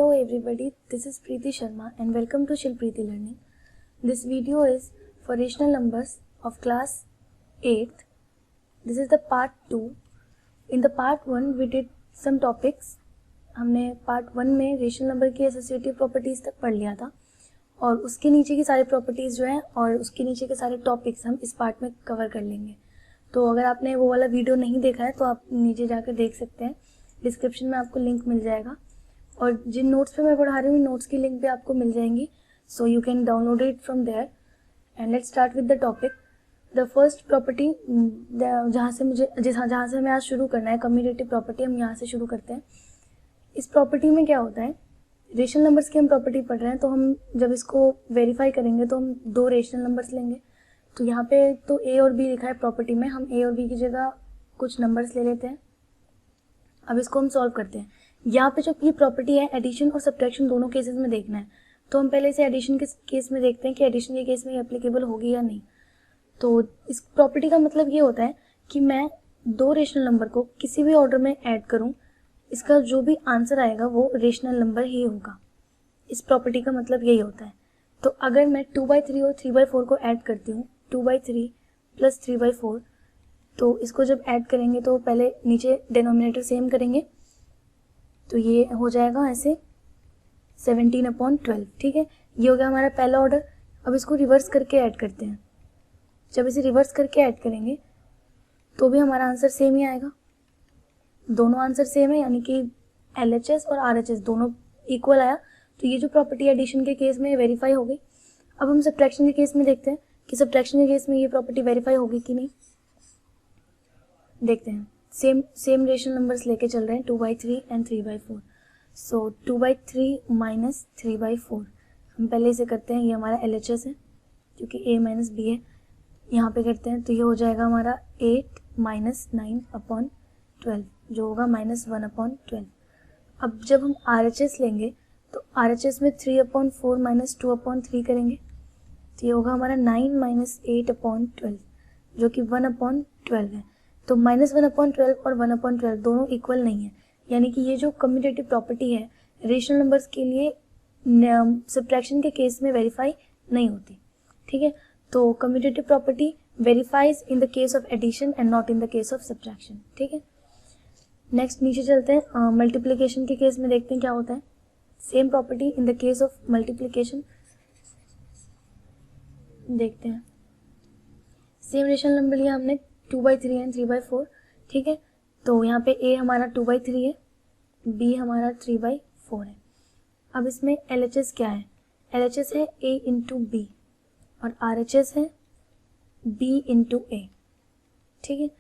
Hello everybody, this is Preeti Sharma and welcome to Shil Preeti Learning. This video is for rational numbers of class 8th. This is the part 2. In the part 1 we did some topics. हमने part 1 में rational number की associative properties तक पढ़ लिया था और उसके नीचे की सारी प्रॉपर्टीज़ जो हैं और उसके नीचे के सारे टॉपिक्स हम इस पार्ट में कवर कर लेंगे. तो अगर आपने वो वाला वीडियो नहीं देखा है तो आप नीचे जाकर देख सकते हैं. डिस्क्रिप्शन में आपको लिंक मिल जाएगा और जिन नोट्स पे मैं पढ़ा रही हूँ नोट्स की लिंक भी आपको मिल जाएंगी. So you can download it from there and let's start with the topic. The first property जहाँ से हमें आज शुरू करना है, कम्यूटेटिव प्रॉपर्टी, हम यहाँ से शुरू करते हैं. इस प्रॉपर्टी में क्या होता है, रेशनल नंबर्स की हम प्रॉपर्टी पढ़ रहे हैं तो हम जब इसको वेरीफाई करेंगे तो हम दो रेशनल नंबर्स लेंगे. तो यहाँ पे तो ए और बी लिखा है प्रॉपर्टी में, हम ए और बी की जगह कुछ नंबर्स ले लेते हैं. अब इसको हम सॉल्व करते हैं. यहाँ पे जो ये प्रॉपर्टी है एडिशन और सब्ट्रैक्शन दोनों केसेस में देखना है. तो हम पहले इसे एडिशन के केस में देखते हैं कि एडिशन के केस में एप्लीकेबल होगी या नहीं. तो इस प्रॉपर्टी का मतलब ये होता है कि मैं दो रेशनल नंबर को किसी भी ऑर्डर में ऐड करूँ, इसका जो भी आंसर आएगा वो रेशनल नंबर ही होगा. इस प्रॉपर्टी का मतलब यही होता है. तो अगर मैं 2/3 और 3/4 को ऐड करती हूँ, 2/3 प्लस 3/4, तो इसको जब ऐड करेंगे तो पहले नीचे डिनोमिनेटर सेम करेंगे तो ये हो जाएगा ऐसे 17/12. ठीक है, ये हो गया हमारा पहला ऑर्डर. अब इसको रिवर्स करके ऐड करते हैं. जब इसे रिवर्स करके ऐड करेंगे तो भी हमारा आंसर सेम ही आएगा. दोनों आंसर सेम है, यानी कि LHS और RHS दोनों इक्वल आया. तो ये जो प्रॉपर्टी एडिशन के केस में वेरीफाई हो गई. अब हम सब्ट्रैक्शन के केस में देखते हैं कि सब्ट्रैक्शन के केस में ये प्रॉपर्टी वेरीफाई होगी कि नहीं. देखते हैं. सेम रेशनल नंबर्स लेके चल रहे हैं, 2/3 एंड 3/4. सो 2/3 माइनस 3/4, हम पहले इसे करते हैं. ये हमारा LHS है क्योंकि A माइनस B है. यहाँ पे करते हैं तो ये हो जाएगा हमारा 8 माइनस 9/12 जो होगा -1/12. अब जब हम RHS लेंगे तो RHS में 3/4 माइनस 2/3 करेंगे तो ये होगा हमारा 9 माइनस 8/12 जो कि 1/12 है. तो -1/12 और 1/12 दोनों इक्वल नहीं है, यानी कि ये जो कम्यूटेटिव प्रॉपर्टी है रेशनल नंबर्स के लिए सब्ट्रैक्शन के केस में वेरीफाई नहीं होती. ठीक है, तो commutative property verifies in the case of addition and not in the case of subtraction. ठीक है, नेक्स्ट नीचे चलते हैं. मल्टीप्लिकेशन के केस में देखते हैं क्या होता है. Same property in the case of multiplication देखते हैं. सेम रेशनल नंबर लिया हमने 2/3 एंड 3/4. ठीक है, तो यहाँ पे A हमारा 2/3 है, B हमारा 3/4 है. अब इसमें LHS क्या है, LHS है A इंटू B और RHS है B इंटू A. ठीक है,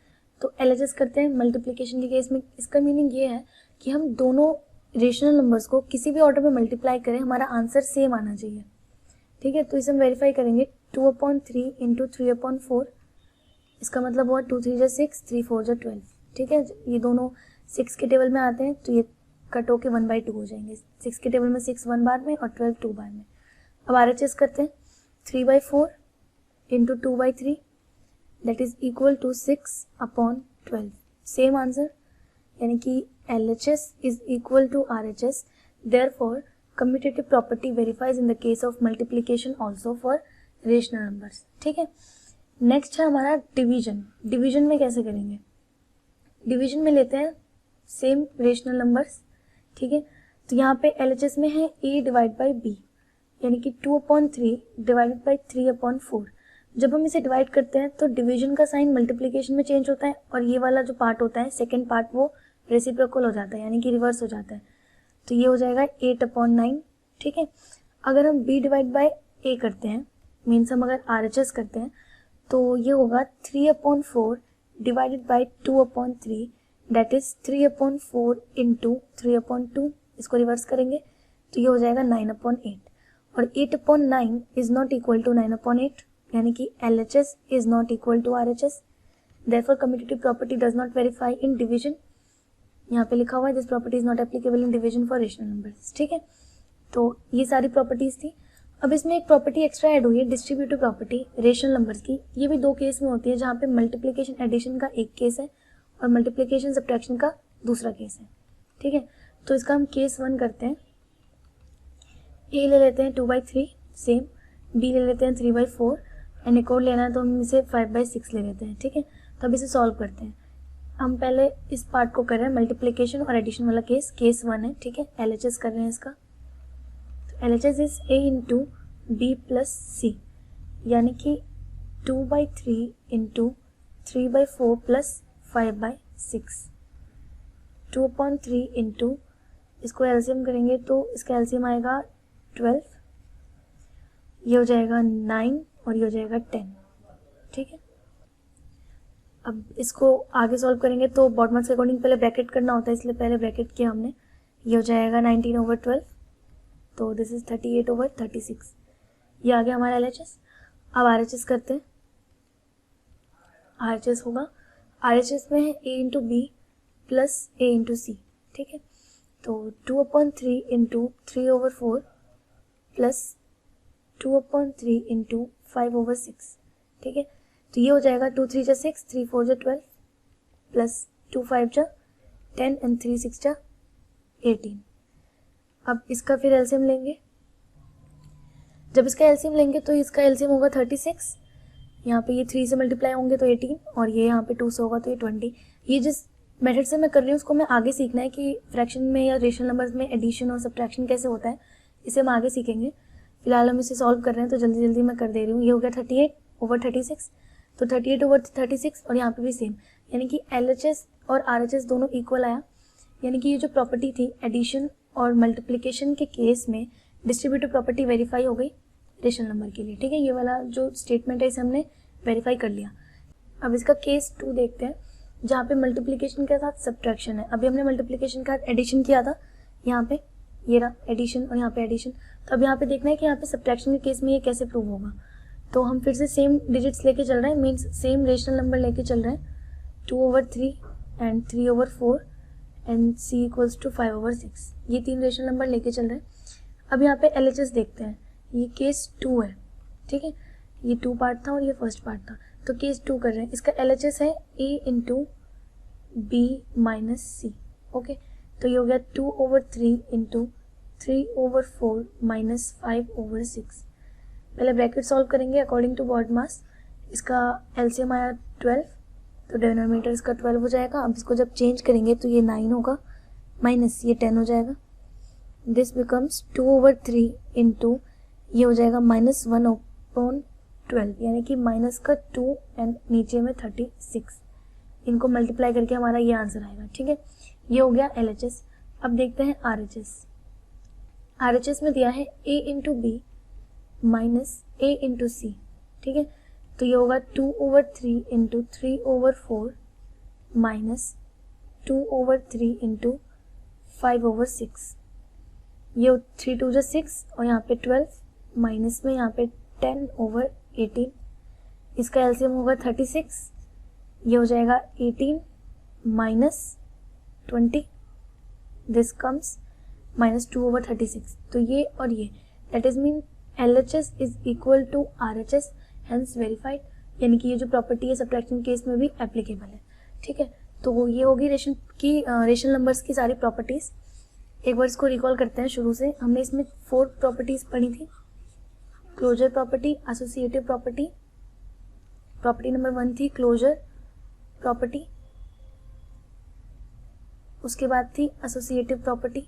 तो LHS करते हैं मल्टीप्लिकेशन के केस में. इसका मीनिंग ये है कि हम दोनों रेशनल नंबर्स को किसी भी ऑर्डर में मल्टीप्लाई करें, हमारा आंसर सेम आना चाहिए. ठीक है, तो इसे हम वेरीफाई करेंगे. 2/3 इंटू 3/4, इसका मतलब हुआ 2 3 6, 3 4 12. ठीक है, ये दोनों 6 के टेबल में आते हैं तो ये कट होके 1/2 हो जाएंगे. 6 के टेबल में 6 1 बार में और 12 2 बार में. अब RHS करते हैं. 3/4 into 2/3 that is equal to 6/12. Same answer, यानी कि LHS is equal to RHS. Therefore commutative property verifies in the case of multiplication also for rational numbers. ठीक है, नेक्स्ट है हमारा डिवीजन. डिवीजन में कैसे करेंगे, डिवीजन में लेते हैं सेम रेशनल नंबर्स. ठीक है, तो यहाँ पे LHS में है A डिवाइड बाई B, यानी कि 2/3 डिवाइडेड बाई 3/4. जब हम इसे डिवाइड करते हैं तो डिवीजन का साइन मल्टीप्लिकेशन में चेंज होता है और ये वाला जो पार्ट होता है सेकेंड पार्ट वो रेसिप्रोकल हो जाता है, यानी कि रिवर्स हो जाता है. तो ये हो जाएगा 8/9. ठीक है, अगर हम B डिवाइड बाई A करते हैं, मीन्स हम अगर RHS करते हैं तो ये होगा 3/4 divided by 2/3 that is 3/4 into 3/2. इसको रिवर्स करेंगे तो ये हो जाएगा 9/8 और 8/9 इज नॉट इक्वल टू 9/8, यानी कि LHS is not equal to RHS. Therefore commutative property does not verify in division. यहाँ पे लिखा हुआ है this property is not applicable in division for rational numbers. ठीक है, तो ये सारी प्रॉपर्टीज थी. अब इसमें एक प्रॉपर्टी एक्स्ट्रा ऐड हुई है, डिस्ट्रीब्यूटिव प्रॉपर्टी रेशनल नंबर्स की. ये भी दो केस में होती है, जहाँ पे मल्टीप्लिकेशन एडिशन का एक केस है और मल्टीप्लिकेशन सब्ट्रैक्शन का दूसरा केस है. ठीक है, तो इसका हम केस 1 करते हैं. ए ले लेते हैं 2/3 सेम, बी ले लेते हैं 3/4 एंड एक और लेना है तो हम इसे 5/6 ले लेते हैं। ठीक है, तो अब इसे सॉल्व करते हैं। हम पहले इस पार्ट को कर रहे हैं मल्टीप्लिकेशन और एडिशन वाला केस 1 है। ठीक है, LHS कर रहे हैं इसका। तो LHS is A into B plus C, यानी कि 2/3 इंटू 3/4 प्लस 5/6, 2/3 इंटू, इसको एलसीएम करेंगे तो इसका एलसीएम आएगा 12, ये हो जाएगा 9 और ये हो जाएगा 10। ठीक है, अब इसको आगे सॉल्व करेंगे तो बॉडमास के अकॉर्डिंग पहले ब्रैकेट करना होता है, इसलिए पहले ब्रैकेट किया हमने। ये हो जाएगा 19/12, तो दिस इज 38/36। ये आ गया हमारा LHS। अब RHS करते हैं। RHS होगा, RHS में है A into B plus A into C. ठीक है, तो 2/3 इंटू 3/4 प्लस 2/3 इंटू 5/6। ठीक है, तो ये हो जाएगा 2 3 जा 6, 3 4 जा 12 प्लस 2 5 जा 10 एंड 3 6 जा 18। अब इसका फिर एलसीएम लेंगे। जब इसका एलसीएम लेंगे तो इसका एलसीएम होगा 36, यहाँ पे ये 3 से मल्टीप्लाई होंगे तो 18 और ये यहाँ पे 2 से होगा तो ये 20। ये जिस मेथड से मैं कर रही हूँ उसको मैं आगे सीखना है कि फ्रैक्शन में या रेशनल नंबर्स में एडिशन और सब्ट्रैक्शन कैसे होता है, इसे हम आगे सीखेंगे। फिलहाल हम इसे सॉल्व कर रहे हैं तो जल्दी जल्दी मैं कर दे रही हूँ। ये हो गया 38/36, तो 38/36 और यहाँ पे भी सेम, यानी कि LHS और RHS दोनों इक्वल आया। यानी कि ये जो प्रॉपर्टी थी एडिशन और मल्टीप्लिकेशन के केस में डिस्ट्रीब्यूटिव प्रॉपर्टी वेरीफाई हो गई रेशनल नंबर के लिए। ठीक है, ये वाला जो स्टेटमेंट है इसे हमने वेरीफाई कर लिया। अब इसका केस 2 देखते हैं, जहाँ पे मल्टीप्लिकेशन के साथ सब्ट्रैक्शन है। अभी हमने मल्टीप्लिकेशन के साथ एडिशन किया था, यहाँ पे ये रहा एडिशन और यहाँ पे एडिशन। तो अब यहाँ पे देखना है कि यहाँ पे सब्ट्रैक्शन के केस में ये कैसे प्रूव होगा। तो हम फिर से सेम डिजिट्स लेके चल रहे हैं, मीन्स सेम रेशनल नंबर लेके चल रहे हैं, 2/3 and 3/4 and C equals to 5/6। ये 3 रेशनल नंबर लेके चल रहे हैं। अब यहाँ पे LHS देखते हैं, ये केस 2 है। ठीक है, ये 2 पार्ट था और ये फर्स्ट पार्ट था, तो केस 2 कर रहे हैं। इसका LHS है A into B minus C. Okay, तो ये हो गया 2/3 इंटू 3/4 माइनस 5/6। पहले ब्रैकेट सॉल्व करेंगे अकॉर्डिंग टू बॉडमास। इसका एलसीएम आया 12, तो डिनोमिनेटर इसका 12 हो जाएगा। अब इसको जब चेंज करेंगे तो ये 9 होगा, माइनस ये 10 हो जाएगा। दिस बिकम्स 2/3 इंटू, ये हो जाएगा -1/12, यानी कि माइनस का 2 एंड नीचे में 36। इनको मल्टीप्लाई करके हमारा ये आंसर आएगा। ठीक है, ये हो गया LHS। अब देखते हैं RHS। RHS में दिया है A into B minus A into C. ठीक है, तो ये होगा 2/3 इंटू 3/4 माइनस 2/3 इंटू 5/6। ये 3 2 जा 6 और यहाँ पे 12 माइनस में यहाँ पे 10/18। इसका एलसीएम होगा 36, ये हो जाएगा 18 माइनस 20, दिस कम्स -2/36। तो ये और ये that is mean LHS is equal to RHS, hence verified, यानी कि ये जो प्रॉपर्टी है सब्ट्रैक्शन केस में भी एप्लीकेबल है। ठीक है, तो ये होगी रेशनल नंबर्स की सारी प्रॉपर्टीज। एक बार इसको रिकॉल करते हैं शुरू से। हमने इसमें 4 प्रॉपर्टीज पढ़ी थी, closure property, associative property, property number 1 थी क्लोजर प्रॉपर्टी, उसके बाद थी एसोसिएटिव प्रॉपर्टी,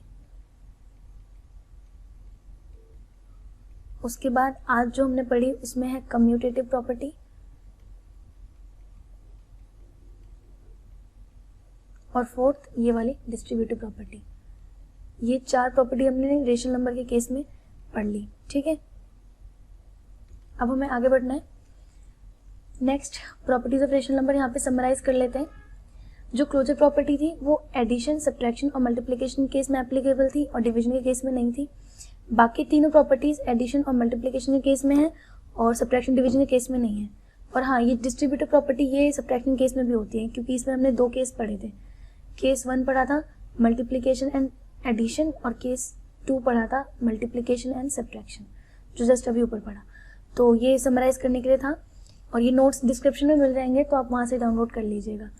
उसके बाद आज जो हमने पढ़ी उसमें है कम्यूटेटिव प्रॉपर्टी, और फोर्थ ये वाली डिस्ट्रीब्यूटिव प्रॉपर्टी। ये 4 प्रॉपर्टी हमने रेशनल नंबर के केस में पढ़ ली। ठीक है, अब हमें आगे बढ़ना है। Next properties of rational number यहाँ पे समराइज कर लेते हैं। जो क्लोजर प्रॉपर्टी थी वो एडिशन, सब्ट्रैक्शन और मल्टीप्लिकेशन केस में एप्लीकेबल थी और डिवीजन के केस में नहीं थी। बाकी तीनों प्रॉपर्टीज एडिशन और मल्टीप्लिकेशन के केस में है और सब्ट्रैक्शन डिवीजन के केस में नहीं है। और हाँ, ये डिस्ट्रीब्यूटिव प्रॉपर्टी ये सब्ट्रैक्शन केस में भी होती है, क्योंकि इसमें हमने 2 केस पढ़े थे। केस 1 पढ़ा था मल्टीप्लिकेशन एंड एडिशन और केस 2 पढ़ा था मल्टीप्लिकेशन एंड सब्ट्रैक्शन, जो जस्ट अभी ऊपर पढ़ा। तो ये समराइज करने के लिए था और ये नोट्स डिस्क्रिप्शन में मिल जाएंगे, तो आप वहाँ से डाउनलोड कर लीजिएगा।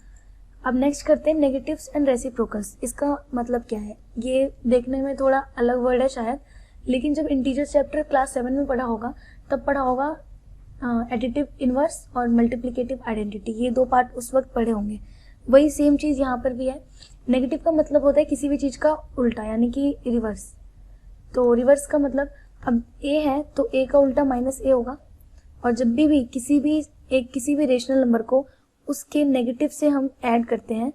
अब नेक्स्ट करते हैं नेगेटिव्स एंड रेसिप्रोकल्स। इसका मतलब क्या है, ये देखने में थोड़ा अलग वर्ड है शायद, लेकिन जब इंटीजर्स चैप्टर क्लास 7 में पढ़ा होगा तब पढ़ा होगा एडिटिव इन्वर्स और मल्टीप्लिकेटिव आइडेंटिटी, ये 2 पार्ट उस वक्त पढ़े होंगे। वही सेम चीज़ यहाँ पर भी है। नेगेटिव का मतलब होता है किसी भी चीज़ का उल्टा, यानी कि रिवर्स। तो रिवर्स का मतलब अब ए है तो ए का उल्टा माइनस ए होगा, और जब भी किसी भी रेशनल नंबर को उसके नेगेटिव से हम ऐड करते हैं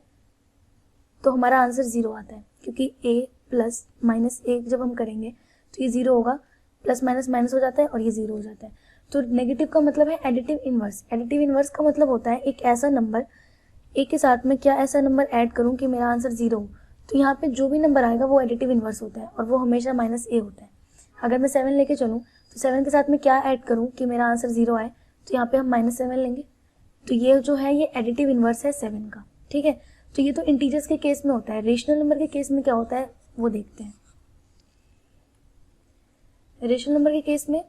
तो हमारा आंसर 0 आता है, क्योंकि a प्लस माइनस ए जब हम करेंगे तो ये 0 होगा, प्लस माइनस माइनस हो जाता है और ये 0 हो जाता है। तो नेगेटिव का मतलब है एडिटिव इन्वर्स। एडिटिव इन्वर्स का मतलब होता है एक ऐसा नंबर, ए के साथ में क्या ऐसा नंबर ऐड करूं कि मेरा आंसर 0 हो। तो यहाँ पे जो भी नंबर आएगा वो एडिटिव इन्वर्स होता है और वो हमेशा माइनस ए होता है। अगर मैं 7 लेके चलूँ तो 7 के साथ में क्या ऐड करूँ कि मेरा आंसर 0 आए, तो यहाँ पे हम -7 लेंगे। तो ये जो है ये एडिटिव इन्वर्स है 7 का, ठीक है। तो ये तो इंटीजर्स के केस में होता है। रेशनल नंबर के केस में क्या होता है वो देखते हैं। रेशनल नंबर के केस में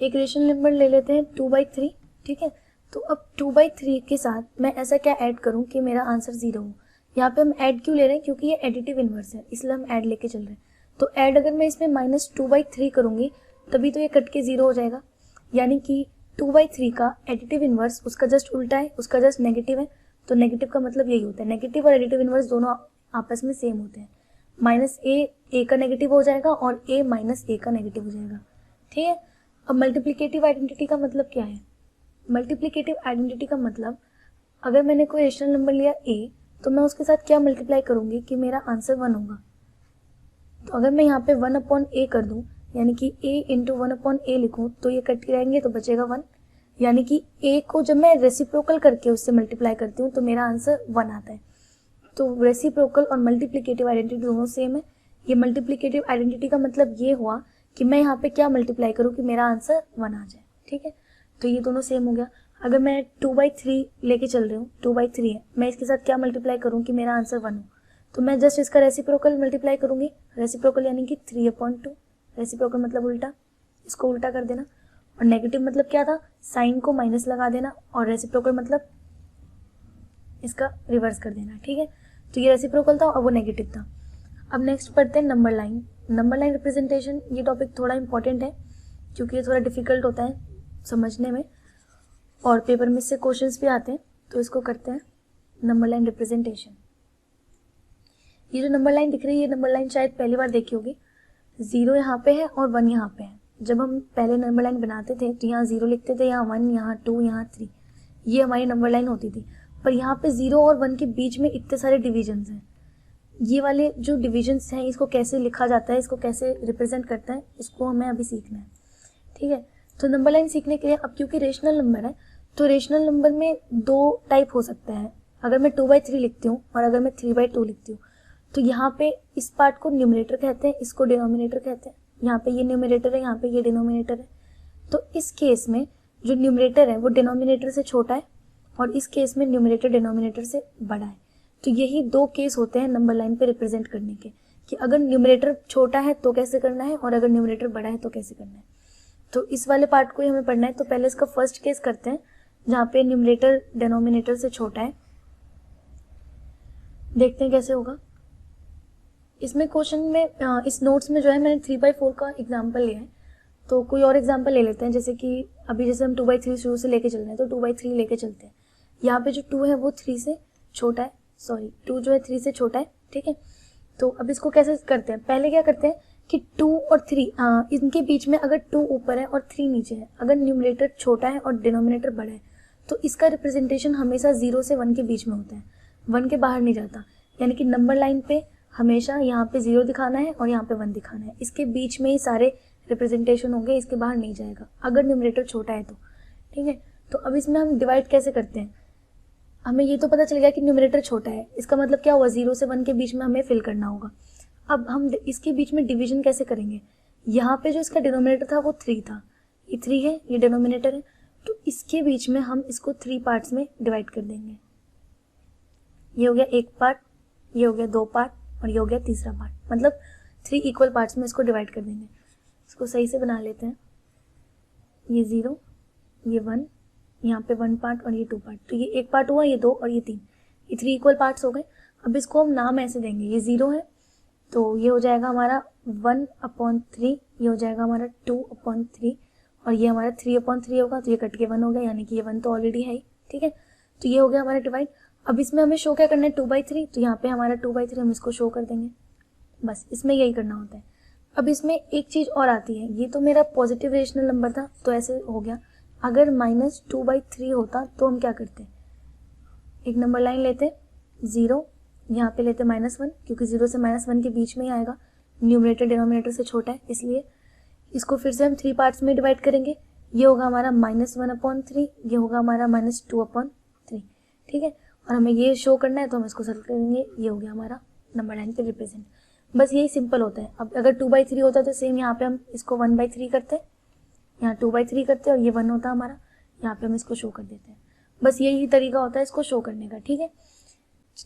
एक रेशनल नंबर ले लेते हैं 2/3, ठीक है। तो अब 2/3 के साथ मैं ऐसा क्या ऐड करूं कि मेरा आंसर 0 हो। यहाँ पे हम ऐड क्यों ले रहे हैं, क्योंकि ये एडिटिव इन्वर्स है, इसलिए हम ऐड लेके चल रहे हैं। तो ऐड अगर मैं इसमें -2/3 करूंगी तभी तो ये कट के 0 हो जाएगा, यानी कि 2/3 का एडिटिव इन्वर्स उसका जस्ट उल्टा है, उसका जस्ट नेगेटिव है। तो नेगेटिव का मतलब यही होता है, नेगेटिव और एडिटिव इन्वर्स दोनों आपस में सेम होते हैं। -a का नेगेटिव हो जाएगा और a -a का नेगेटिव हो जाएगा, ठीक है। अब मल्टीप्लिकेटिव आइडेंटिटी का मतलब क्या है। मल्टीप्लिकेटिव आइडेंटिटी का मतलब अगर मैंने कोई रेशनल नंबर लिया a तो मैं उसके साथ क्या मल्टीप्लाई करूंगी कि मेरा आंसर 1 होगा। तो अगर मैं यहाँ पे 1/a कर दूं, यानी कि a इंटू 1/a लिखूं, तो ये कट के रहेंगे तो बचेगा 1, यानी कि a को जब मैं रेसिप्रोकल करके उससे मल्टीप्लाई करती हूँ तो मेरा आंसर 1 आता है। तो रेसिप्रोकल और मल्टीप्लिकेटिव आइडेंटिटी दोनों सेम है। ये मल्टीप्लिकेटिव आइडेंटिटी का मतलब ये हुआ कि मैं यहाँ पे क्या मल्टीप्लाई करूँ कि मेरा आंसर 1 आ जाए, ठीक है। तो ये दोनों सेम हो गया। अगर मैं 2/3 लेके चल रही हूँ, 2/3 है, मैं इसके साथ क्या मल्टीप्लाई करूँ कि मेरा आंसर 1 हो, तो मैं जस्ट इसका रेसिप्रोकल मल्टीप्लाई करूँगी। रेसिप्रोकल यानी कि 3/2, रेसिप्रोकल मतलब उल्टा, इसको उल्टा कर देना। और नेगेटिव मतलब क्या था, साइन को माइनस लगा देना, और रेसिप्रोकल मतलब इसका रिवर्स कर देना, ठीक है। तो ये रेसिप्रोकल था और वो नेगेटिव था। अब नेक्स्ट पढ़ते हैं number line. Number line representation, ये टॉपिक थोड़ा इंपॉर्टेंट है क्योंकि ये थोड़ा डिफिकल्ट होता है समझने में और पेपर में इससे क्वेश्चंस भी आते हैं। तो इसको करते हैं नंबर लाइन रिप्रेजेंटेशन। ये जो नंबर लाइन दिख रही है, ये नंबर लाइन शायद पहली बार देखी होगी। 0 यहाँ पे है और 1 यहाँ पे है। जब हम पहले नंबर लाइन बनाते थे तो यहाँ 0 लिखते थे, यहाँ 1, यहाँ 2, यहाँ 3, ये हमारी नंबर लाइन होती थी। पर यहाँ पे 0 और 1 के बीच में इतने सारे डिविजन्स हैं। ये वाले जो डिविजन्स हैं इसको कैसे लिखा जाता है, इसको कैसे रिप्रेजेंट करता है, इसको हमें अभी सीखना है, ठीक है। तो नंबर लाइन सीखने के लिए अब क्योंकि रेशनल नंबर है तो रेशनल नंबर में 2 टाइप हो सकता है। अगर मैं 2/3 लिखती हूँ और अगर मैं 3/2 लिखती हूँ तो यहाँ पे इस पार्ट को न्यूमरेटर कहते हैं, इसको डिनोमिनेटर कहते हैं। यहाँ पे ये न्यूमरेटर है, यहाँ पे ये डिनोमिनेटर है। तो इस केस में जो न्यूमरेटर है वो डिनोमिनेटर से छोटा है और इस केस में न्यूमरेटर डिनोमिनेटर से बड़ा है। तो यही 2 केस होते हैं नंबर लाइन पे रिप्रेजेंट करने के, कि अगर न्यूमरेटर छोटा है तो कैसे करना है और अगर न्यूमरेटर बड़ा है तो कैसे करना है। तो इस वाले पार्ट को ही हमें पढ़ना है। तो पहले इसका फर्स्ट केस करते हैं जहाँ पे न्यूमरेटर डिनोमिनेटर से छोटा है। देखते हैं कैसे होगा। इसमें क्वेश्चन में इस नोट्स में जो है मैंने 3/4 का एग्जाम्पल लिया है। तो कोई और एग्जाम्पल ले लेते हैं, जैसे कि अभी जैसे हम 2/3 शुरू से लेके चल रहे हैं तो 2/3 लेके चलते हैं। यहाँ पे जो 2 है वो 3 से छोटा है, 2 जो है 3 से छोटा है, ठीक है। तो अब इसको कैसे करते हैं, पहले क्या करते हैं कि 2 और 3 इनके बीच में अगर 2 ऊपर है और 3 नीचे है, अगर न्यूमरेटर छोटा है और डिनोमिनेटर बड़ा है तो इसका रिप्रेजेंटेशन हमेशा 0 से 1 के बीच में होता है, 1 के बाहर नहीं जाता। यानी कि नंबर लाइन पे हमेशा यहाँ पे 0 दिखाना है और यहाँ पे 1 दिखाना है, इसके बीच में ही सारे रिप्रेजेंटेशन होंगे, इसके बाहर नहीं जाएगा अगर न्यूमरेटर छोटा है तो, ठीक है। तो अब इसमें हम डिवाइड कैसे करते हैं, हमें ये तो पता चल गया कि न्यूमरेटर छोटा है, इसका मतलब क्या हुआ 0 से 1 के बीच में हमें फिल करना होगा। अब हम इसके बीच में डिवीजन कैसे करेंगे, यहाँ पे जो इसका डिनोमिनेटर था वो 3 था, ये 3 है, ये डिनोमिनेटर है, तो इसके बीच में हम इसको 3 पार्ट्स में डिवाइड कर देंगे। ये हो गया 1 पार्ट, ये हो गया 2 पार्ट और ये हो गया तीसरा पार्ट, मतलब 3 इक्वल पार्ट्स में इसको डिवाइड कर देंगे। इसको सही से बना लेते हैं। ये 0, ये 1, यहाँ पे 1 पार्ट और ये 2 पार्ट, तो ये 1 पार्ट हुआ, ये 2 और ये 3, ये 3 इक्वल पार्ट्स हो गए। अब इसको हम नाम ऐसे देंगे, ये 0 है तो ये हो जाएगा हमारा 1/3, ये हो जाएगा हमारा 2/3 और ये हमारा 3/3 होगा, तो ये कट के 1 हो गया, यानी कि ये 1 तो ऑलरेडी है ही, ठीक है। तो ये हो गया हमारा डिवाइड। अब इसमें हमें शो क्या करना है, 2/3, तो यहाँ पे हमारा 2/3 हम इसको शो कर देंगे, बस इसमें यही करना होता है। अब इसमें एक चीज़ और आती है, ये तो मेरा पॉजिटिव रेशनल नंबर था तो ऐसे हो गया, अगर -2/3 होता तो हम क्या करते, एक नंबर लाइन लेते 0, यहाँ पे लेते -1, क्योंकि 0 से -1 के बीच में ही आएगा, न्यूमरेटर डिनोमिनेटर से छोटा है, इसलिए इसको फिर से हम 3 पार्ट्स में डिवाइड करेंगे। ये होगा हमारा -1/3, ये होगा हमारा -2/3, ठीक है। और हमें ये शो करना है तो हम इसको सर्कल करेंगे, ये हो गया हमारा नंबर लाइन पे रिप्रेजेंट। बस यही सिंपल होता है। अब अगर 2/3 होता तो सेम यहाँ पे हम इसको 1/3 करते, यहाँ 2/3 करते और ये 1 होता हमारा, यहाँ पे हम इसको शो कर देते हैं। बस यही तरीका होता है इसको शो करने का, ठीक है।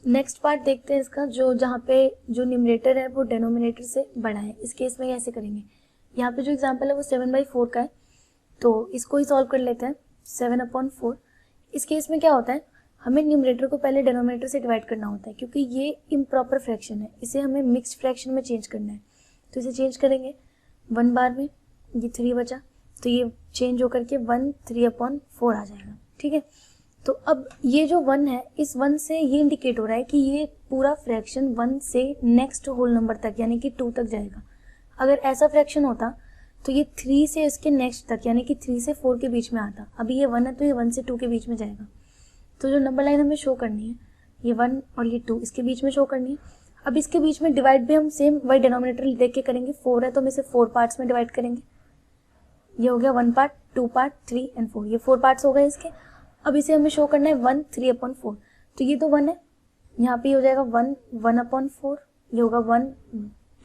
नेक्स्ट पार्ट देखते हैं इसका, जो जहाँ पे जो न्यूमरेटर है वो डेनोमिनेटर से बड़ा है। इस केस में कैसे करेंगे, यहाँ पे जो एग्जांपल है वो 7/4 का है, तो इसको ही सॉल्व कर लेते हैं। 7/4, इस केस में क्या होता है, हमें न्यूमरेटर को पहले डेनोमिनेटर से डिवाइड करना होता है, क्योंकि ये इम्प्रॉपर फ्रैक्शन है, इसे हमें मिक्स्ड फ्रैक्शन में चेंज करना है। तो इसे चेंज करेंगे 1 बार में, ये 3 बचा, तो ये चेंज होकर के 1 3/4 आ जाएगा, ठीक है। तो अब ये जो 1 है, इस 1 से ये इंडिकेट हो रहा है कि ये पूरा फ्रैक्शन 1 से नेक्स्ट होल नंबर तक यानी कि 2 तक जाएगा। अगर ऐसा फ्रैक्शन होता तो ये 3 से इसके नेक्स्ट तक यानी कि 3 से 4 के बीच में आता। अभी ये 1 है तो ये 1 से 2 के बीच में जाएगा। तो जो नंबर लाइन हमें शो करनी है, ये 1 और ये 2 इसके बीच में शो करनी है। अब इसके बीच में डिवाइड भी हम सेम वही डिनोमिनेटर देख के करेंगे। 4 है तो हम इसे 4 पार्ट्स में डिवाइड करेंगे। ये हो गया 1 पार्ट, 2 पार्ट, 3 एंड 4, ये 4 पार्ट्स हो गए इसके। अब इसे हमें शो करना है 1 3/4, तो ये तो 1 है, यहाँ पे हो जाएगा 1 1/4, ये होगा 1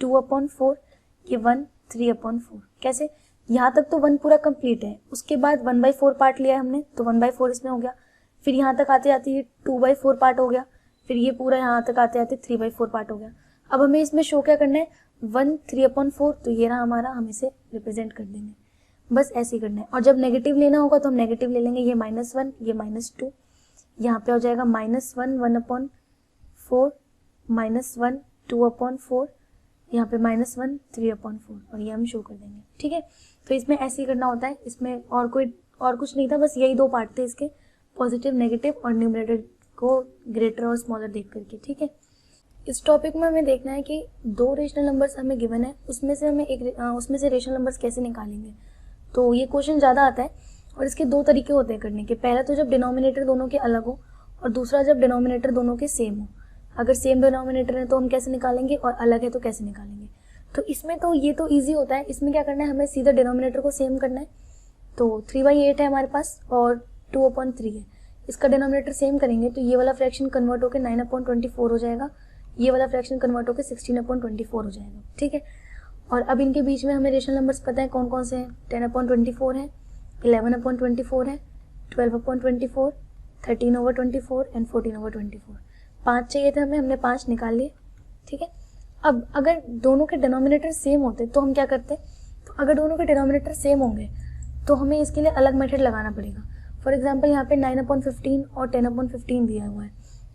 2/4, ये 1 3/4। कैसे, यहाँ तक तो 1 पूरा कंप्लीट है, उसके बाद 1/4 पार्ट लिया है हमने, तो 1/4 इसमें हो गया। फिर यहाँ तक आते आते ये 2/4 पार्ट हो गया, फिर ये पूरा यहाँ तक आते आते 3/4 पार्ट हो गया। अब हमें इसमें शो क्या करना है, 1 3/4, तो ये रहा हमारा, हम इसे रिप्रेजेंट कर देंगे। बस ऐसे ही करना है। और जब नेगेटिव लेना होगा तो हम नेगेटिव ले लेंगे, ये -1, ये -2, यहाँ पे हो जाएगा -1 1/4, -1 2/4, यहाँ पे -1 3/4, और ये हम शो कर देंगे, ठीक है। तो इसमें ऐसे ही करना होता है, इसमें और कुछ नहीं था, बस यही 2 पार्ट थे इसके, पॉजिटिव नेगेटिव और न्यूमरेटर को ग्रेटर और स्मॉलर देख करके, ठीक है। इस टॉपिक में हमें देखना है कि 2 रेशनल नंबर्स हमें गिवन है, उसमें से रेशनल नंबर्स कैसे निकालेंगे। तो ये क्वेश्चन ज़्यादा आता है और इसके 2 तरीके होते हैं करने के। पहला तो जब डिनोमिनेटर दोनों के अलग हो, और दूसरा जब डिनोमिनेटर दोनों के सेम हो। अगर सेम डिनोमिनेटर है तो हम कैसे निकालेंगे, और अलग है तो कैसे निकालेंगे। तो इसमें तो ये तो ईजी होता है, इसमें क्या करना है, हमें सीधा डिनोमिनेटर को सेम करना है। तो 3/8 है हमारे पास और 2/3 है, इसका डिनोमिनेटर सेम करेंगे तो ये वाला फ्रैक्शन कन्वर्ट होकर 9/24 हो जाएगा, ये वाला फ्रैक्शन कन्वर्ट होकर 16/24 हो जाएगा, ठीक है। और अब इनके बीच में हमें रेशनल नंबर्स पता है कौन कौन से हैं, 10/24 है, 11/24 है, 12/24, 13/24 एंड 14/24। 5 चाहिए थे हमें, हमने 5 निकाल लिए, ठीक है। अब अगर दोनों के डिनोमिनेटर सेम होते तो हम क्या करते, तो अगर दोनों के डिनोमिनेटर सेम होंगे तो हमें इसके लिए अलग मेथड लगाना पड़ेगा। फॉर एग्जाम्पल यहाँ पे 9/15 और 10/15 दिया हुआ है,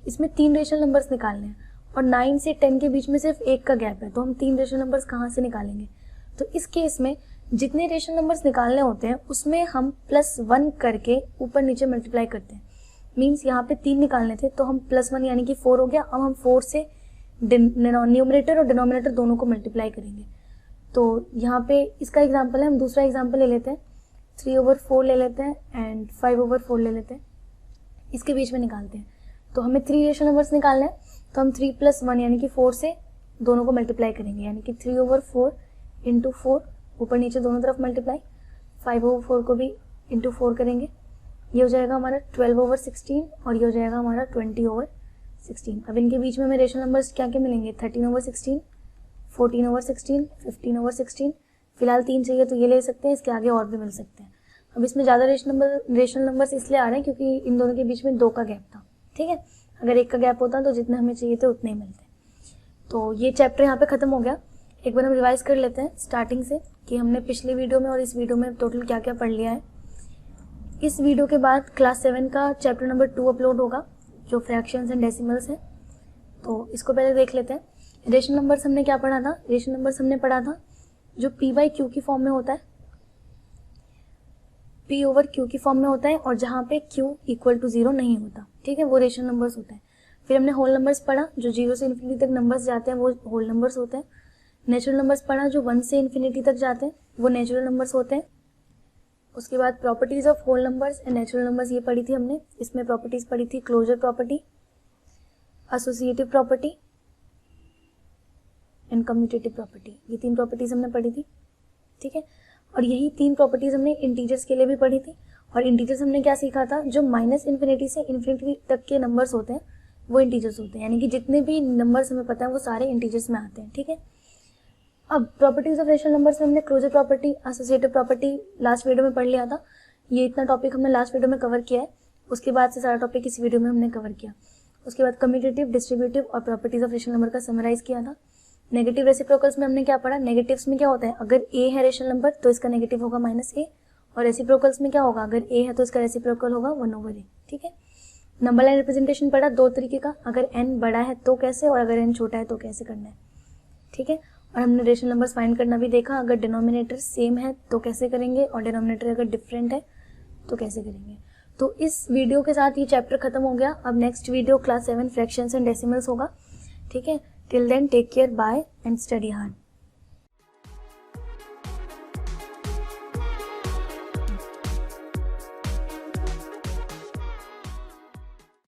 इसमें 3 रेशनल नंबर्स निकालने हैं और 9 से 10 के बीच में सिर्फ 1 का गैप है, तो हम 3 रेशनल नंबर्स कहाँ से निकालेंगे। तो इस केस में जितने रेशनल नंबर्स निकालने होते हैं उसमें हम +1 करके ऊपर नीचे मल्टीप्लाई करते हैं। मीन्स यहाँ पे 3 निकालने थे तो हम +1 यानी कि 4 हो गया। अब हम 4 से न्यूमरेटर और डिनोमिनेटर दोनों को मल्टीप्लाई करेंगे। तो यहाँ पे इसका एग्जाम्पल है, हम दूसरा एग्जाम्पल ले लेते हैं, 3/4 ले लेते हैं एंड 5/4 ले लेते हैं, इसके बीच में निकालते हैं। तो हमें 3 रेशनल नंबर्स निकालना है, तो हम 3 + 1 यानी कि 4 से दोनों को मल्टीप्लाई करेंगे, यानी कि 3/4 × 4, ऊपर नीचे दोनों तरफ मल्टीप्लाई, 5/4 को भी × 4 करेंगे, ये हो जाएगा हमारा 12/16 और ये हो जाएगा हमारा 20/16। अब इनके बीच में हमें रेशनल नंबर्स क्या क्या मिलेंगे, 13/16, 14/16, 15/16। फिलहाल 3 चाहिए तो ये ले सकते हैं, इसके आगे और भी मिल सकते हैं। अब इसमें ज़्यादा रेशनल नंबर्स इसलिए आ रहे हैं क्योंकि इन दोनों के बीच में 2 का गैप था, ठीक है। अगर 1 का गैप होता तो जितने हमें चाहिए थे उतने ही मिलते। तो ये चैप्टर यहाँ पे ख़त्म हो गया। एक बार हम रिवाइज कर लेते हैं स्टार्टिंग से कि हमने पिछले वीडियो में और इस वीडियो में टोटल क्या क्या पढ़ लिया है। इस वीडियो के बाद क्लास 7 का चैप्टर नंबर 2 अपलोड होगा, जो फ्रैक्शंस एंड डेसिमल्स है। तो इसको पहले देख लेते हैं। रेशनल नंबर्स हमने क्या पढ़ा था? रेशनल नंबर्स हमने पढ़ा था जो p बाई क्यू की फॉर्म में होता है, p ओवर q की फॉर्म में होता है और जहाँ पे q इक्वल टू 0 नहीं होता, ठीक है, वो रेशनल नंबर्स होता है। फिर हमने होल नंबर्स पढ़ा, जो 0 से इन्फिनिटी तक नंबर्स जाते हैं वो होल नंबर्स होते हैं। नेचुरल नंबर्स पढ़ा, जो 1 से इन्फिनिटी तक जाते हैं वो नेचुरल नंबर्स होते हैं। उसके बाद properties of whole numbers and natural numbers ये पढ़ी थी हमने। इसमें प्रॉपर्टीज पढ़ी थी closure property, associative property and commutative property. ये 3 प्रॉपर्टीज हमने पढ़ी थी, ठीक है। और यही 3 प्रॉपर्टीज हमने इंटीजर्स के लिए भी पढ़ी थी। और इंटीजर्स हमने क्या सीखा था? जो माइनस इन्फिनिटी से इन्फिनिटी तक के नंबर्स होते हैं वो इंटीजर्स होते हैं, यानी कि जितने भी नंबर्स हमें पता है वो सारे इंटीजर्स में आते हैं, ठीक है। अब प्रॉपर्टीज ऑफ रेशनल नंबर्स में हमने closure property, associative property last video में पढ़ लिया था। ये इतना टॉपिक हमने लास्ट वीडियो में कवर किया है। उसके बाद से सारा टॉपिक इस वीडियो में हमने कवर किया। उसके बाद कम्यूटेटिव, डिस्ट्रीब्यूटिव और प्रॉपर्टीज ऑफ रेशनल नंबर का समराइज किया था। नेगेटिव रेसिप्रोकल्स में हमने क्या पढ़ा? नेगेटिव्स में क्या होता है? अगर a है रेशनल नंबर तो इसका नेगेटिव होगा -a, और रेसिप्रोकल्स में क्या होगा? अगर a है तो इसका रेसिप्रोकल होगा 1/a, ठीक है। नंबर लाइन रिप्रेजेंटेशन पढ़ा 2 तरीके का, अगर n बड़ा है तो कैसे और अगर n छोटा है तो कैसे करना है, ठीक है। और हमने रेशनल नंबर्स फाइंड करना भी देखा, अगर डिनोमिनेटर सेम है तो कैसे करेंगे और डिनोमिनेटर अगर डिफरेंट है तो कैसे करेंगे। तो इस वीडियो के साथ ये चैप्टर खत्म हो गया। अब next video class 7 fractions and decimals होगा, ठीक है। Till then take care, bye and study hard.